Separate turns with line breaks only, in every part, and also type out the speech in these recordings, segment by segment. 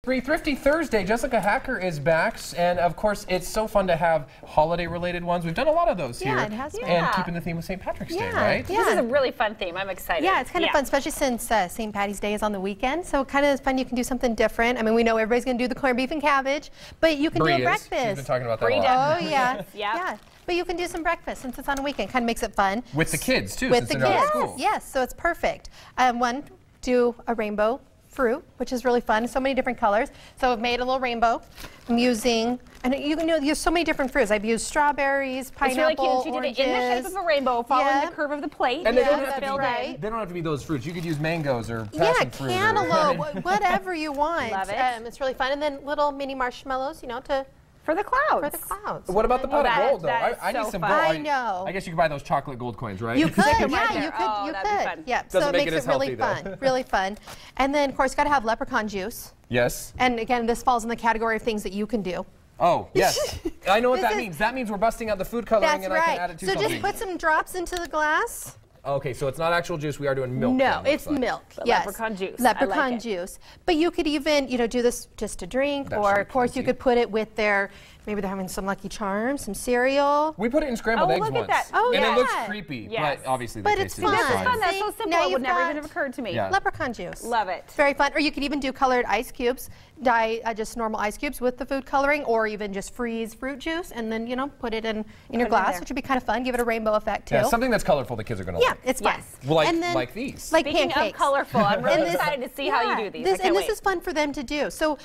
Thrifty Thursday. Jessica Hacker is back, and of course, it's so fun to have holiday-related ones. We've done a lot of those here.
Yeah, it has been.
And keeping the theme of St. Patrick's Day, right?
This is a really fun theme. I'm excited.
Yeah, it's kind of fun, especially since St. Patty's Day is on the weekend. So kind of fun. You can do something different. I mean, we know everybody's going to do the corned beef and cabbage, but you can do a breakfast.
She's been talking about that a lot.
Oh yeah, yeah. But you can do some breakfast since it's on a weekend. Kind of makes it fun.
With the kids too,
With
since
the
they're
kids,
out of school.
yes. So it's perfect. Do a rainbow fruit, which is really fun. So many different colors. So I've made a little rainbow. I'm using, and you can use so many different fruits. I've used strawberries, pineapple,
It's really cute. She
oranges.
did it in the shape of a rainbow, following the curve of the plate.
And they don't have
They
to be those fruits. You could use mangoes or
yeah,
passion fruit.
cantaloupe, whatever you want.
Love it.
It's really fun. And then little mini marshmallows,
For the clouds.
for the clouds.
What about the pot of gold, though?
that
I
is
need
so
some
fun.
gold.
I know.
I guess you could buy those chocolate gold coins, right?
You could,
them
yeah,
right
you
there.
could,
Oh,
you
that'd be
could.
fun.
Yeah,
Doesn't
so it
make
makes
it as
it really
healthy, though.
fun, really fun. And then, of course, you got to have leprechaun juice.
Yes.
And again, this falls in the category of things that you can do.
Oh, yes. I know what that
This is-
means. That means we're busting out the food coloring
That's
and I can add
right.
it to
So
something.
just put some drops into the glass.
Okay, so it's not actual juice. We are doing milk.
No,
then, it
it's
looks like.
milk.
But
Yes.
leprechaun juice. I
Leprechaun
like it.
juice. But you could even, do this just to drink,
That
or
should
of
be
course you
plenty.
could put it with maybe they're having some Lucky Charms, some cereal.
We put it in scrambled
Oh,
eggs
look at
once.
that.
Oh,
and
yeah.
it looks creepy,
Yes.
but obviously
But
the
it's
taste is
fun.
fine.
That's fun. That's so
See,
simple.
now
It would
you've
never
got
even have occurred to me.
Yeah.
Leprechaun juice.
Love it.
Very fun. Or you could even do colored ice cubes, dye just normal ice cubes with the food coloring, or even just freeze fruit juice and then, put it in your
in
glass,
there.
which would be kind of fun. Give it a rainbow effect too.
Yeah, something that's colorful the kids are going to
Yeah,
like.
it's fun.
Yes.
Like,
And then-
like these.
Like
Speaking
pancakes.
of colorful, I'm really
And this-
excited to see how you do these. I
This,
can't
and
wait.
this is fun for them to do. So,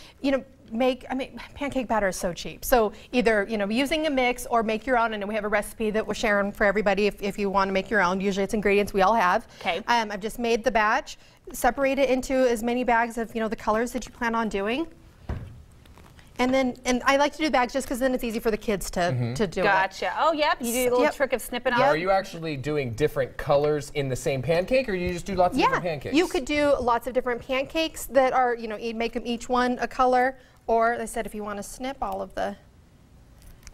pancake batter is so cheap. So either, using a mix or make your own. And we have a recipe that we're sharing for everybody if you want to make your own. Usually it's ingredients we all have.
Okay.
I've just made the batch, separate it into as many bags of, the colors that you plan on doing. And I like to do bags just because then it's easy for the kids to do it.
Gotcha. Oh, yep. You do a little
Yep.
trick of snipping off.
Are you actually doing different colors in the same pancake, or do you just do lots of different pancakes?
You could do lots of different pancakes that are, make them each one a color. Or, they said, if you want to snip all of the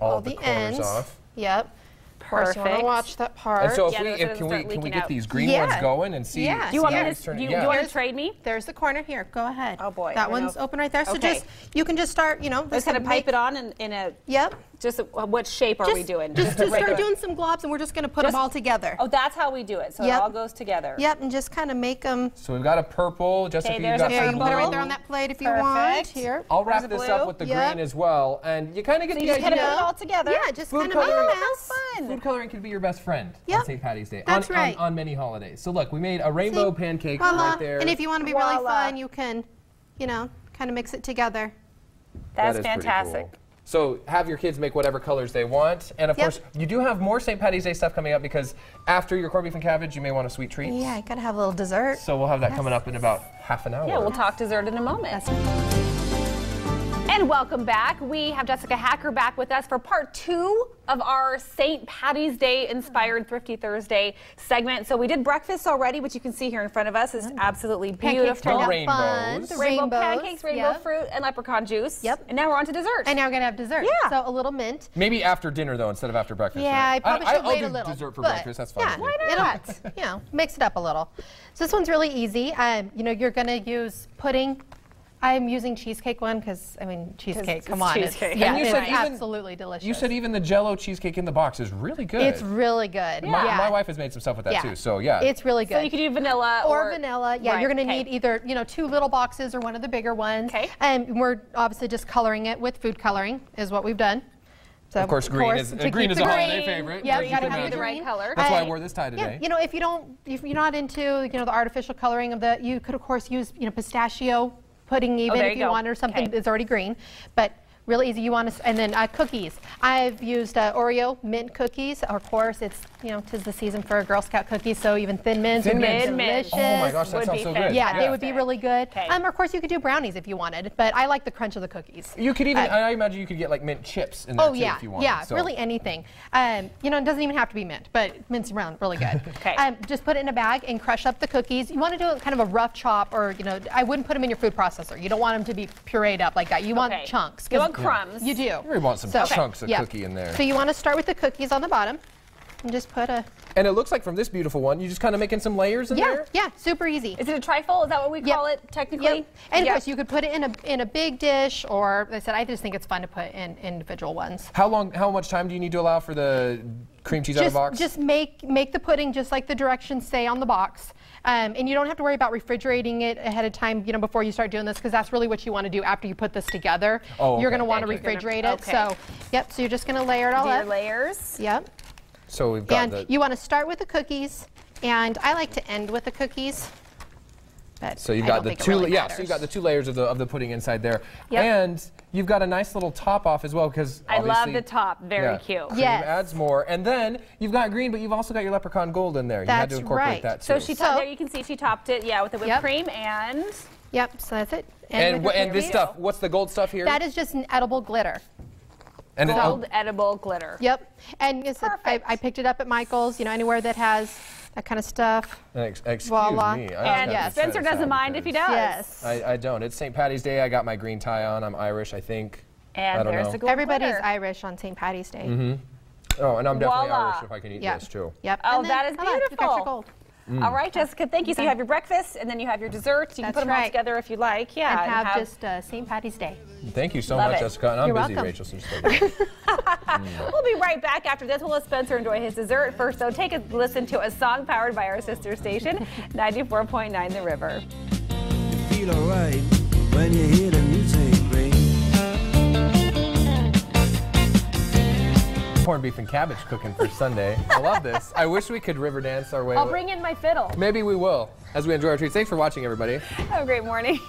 all the corners
ends.
off.
Yep. Of course, you want to
Perfect.
watch that part.
And so if
Yeah,
we,
no, so it doesn't
can
start
we
leaking
get
out.
these green
Yeah.
ones going and see?
Yeah.
Do you want
see
me
how
to,
it's turning?
do you
Yeah.
want to trade me?
There's the corner here. Go ahead.
Oh, boy.
That
I
one's
know.
open right there. So
Okay.
you can just start,
Just kind of pipe it on in a,
Yep.
what shape are we doing?
Just to start
Regular.
doing some globs, and we're just going to put them
Just-
all together.
Oh, that's how we do it. So
Yep.
it all goes together.
Yep, and just kind of make them.
So we've got a purple. Jessica, you've
there's
got
a
Here, you
some
can put it
blue.
right there on that plate if you want.
Perfect.
Here.
I'll wrap
There's a
this
blue.
up with the
Yep.
green as well, and you kind of get
So
the
you just
idea.
kind of put it all together?
Yeah, just
Food
kind of make a
coloring.
mess.
Fun.
Food coloring can be your best friend
Yep.
on St. Patty's Day.
That's right.
On many holidays. So look, we made a rainbow pancake
Voila.
right there.
And if you want to be really
Voila.
fun, you can, kind of mix it together.
That's
That is pretty
fantastic.
cool. So have your kids make whatever colors they want. And of
Yep.
course, you do have more St. Patty's Day stuff coming up because after your corned beef and cabbage, you may want a sweet treat.
Yeah, you got to have a little dessert.
So we'll have that coming up in about half an hour.
Yeah, we'll talk dessert in a moment. And welcome back. We have Jessica Hacker back with us for part 2 of our St. Patty's Day inspired Thrifty Thursday segment. So we did breakfast already, which you can see here in front of us. It's absolutely
Pancakes
beautiful.
turned out
Rainbows.
fun. The
Rainbow
rainbows.
pancakes, rainbow
Yep.
fruit, and leprechaun juice.
Yep.
And now we're on to dessert.
And now we're going to have dessert.
Yeah.
So a little mint.
Maybe after dinner, though, instead of after breakfast.
Yeah, I
right?
probably should
I'll
wait
do
a little.
dessert for
but
breakfast. That's fine.
Yeah,
with me.
it'll, mix it up a little. So this one's really easy. You're going to use pudding. I'm using cheesecake one because, cheesecake,
it's
come on.
cheesecake.
Yeah,
And you
it's
said even-
absolutely delicious.
You said even the Jell-O cheesecake in the box is really good.
it's really good.
My wife has made some stuff with that
Yeah.
too, so yeah.
It's really good.
So you could do vanilla
or vanilla. Yeah,
Right,
you're going to
okay.
need either, 2 little boxes or one of the bigger ones.
Okay.
And we're obviously just coloring it with food coloring is what we've done. So
Of course, green is
to
a
keep the
holiday
green.
favorite.
Yeah,
as
you
you
gotta
can
have
imagine.
the right
green.
color.
That's why I wore this tie today.
Yeah, if you're not into, the artificial coloring of you could of course use, pistachio pudding even
there
if
you
you
go.
want, or something
Okay.
that's already green. But really easy. You want to, and then cookies. I've used Oreo mint cookies. Of course, it's 'tis the season for Girl Scout cookies, so even Thin Mints
Thin
would be
Mints.
delicious.
Oh my gosh, that
Would
sounds
be
so good.
Yeah, they would be really good.
Okay.
Of course, you could do brownies if you wanted, but I like the crunch of the cookies.
You could even, I imagine you could get like mint chips in there
Oh
too
yeah,
if you wanted.
yeah,
so.
really anything. It doesn't even have to be mint, but mint's around really good.
Okay.
Just put it in a bag and crush up the cookies. You want to do it kind of a rough chop, or I wouldn't put them in your food processor. You don't want them to be pureed up like that. You want
Okay.
chunks.
You
'cause
want crumbs.
You do.
You really want some chunks of cookie in there.
So you want to start with the cookies on the bottom. And just put a...
And it looks like from this beautiful one, you just kind of making some layers in there?
Yeah, super easy.
Is it a trifle? Is that what we call it technically?
Yep. And of course, you could put it in a big dish, or like I said, I just think it's fun to put in individual ones.
How much time do you need to allow for the cream cheese out of the box?
Just make the pudding just like the directions say on the box. And you don't have to worry about refrigerating it ahead of time, before you start doing this, because that's really what you want to do after you put this together.
Oh, okay.
You're going to want to refrigerate it. So, so you're just going to layer it all up.
Layers.
Yep.
So we've got
and you want to start with the cookies, and I like to end with the cookies. But
so you've
I
got
don't
the
think it
two,
really
yeah.
matters.
So you've got the 2 layers of the pudding inside there,
Yep.
and you've got a nice little top off as well, because
I love the top. Very cute.
Cream
Yes.
adds more, and then you've got green, but you've also got your leprechaun gold in there. You had to
That's
incorporate
right.
that too.
So there you can see she topped it, with the whipped cream and.
Yep. So that's it.
And
with the
this
cookies.
stuff. What's the gold stuff here?
That is just an edible glitter.
And
Gold edible glitter.
Yep. And yes, I picked it up at Michael's, anywhere that has that kind of stuff.
Excuse
Voila.
me.
And Spencer doesn't mind if he does.
Yes.
I don't. It's St. Patty's Day. I got my green tie on. I'm Irish, I think.
And
I don't
there's
know.
the gold
Everybody's
glitter.
Irish on St. Patty's Day.
Oh, and I'm definitely
Voila.
Irish if I can eat
Yep.
this too.
Yep.
Oh,
And then,
that is
voila, you got
beautiful.
your gold.
All right, Jessica, thank you. So you have your breakfast, and then you have your dessert. You can
That's
put them all
right.
together if you like. Yeah.
And have just St. Patty's Day.
Thank you so
Love
much,
it.
Jessica. And I'm
You're
busy,
welcome.
Rachel. So just
We'll be right back after this. We'll let Spencer enjoy his dessert. First, though, take a listen to a song powered by our sister station, 94.9 The River.
You feel alright when you hear the music ring.
corned beef and cabbage cooking for Sunday. I love this. I wish we could river dance our way.
I'll bring in my fiddle.
Maybe we will as we enjoy our treats. Thanks for watching, everybody.
Have a great morning.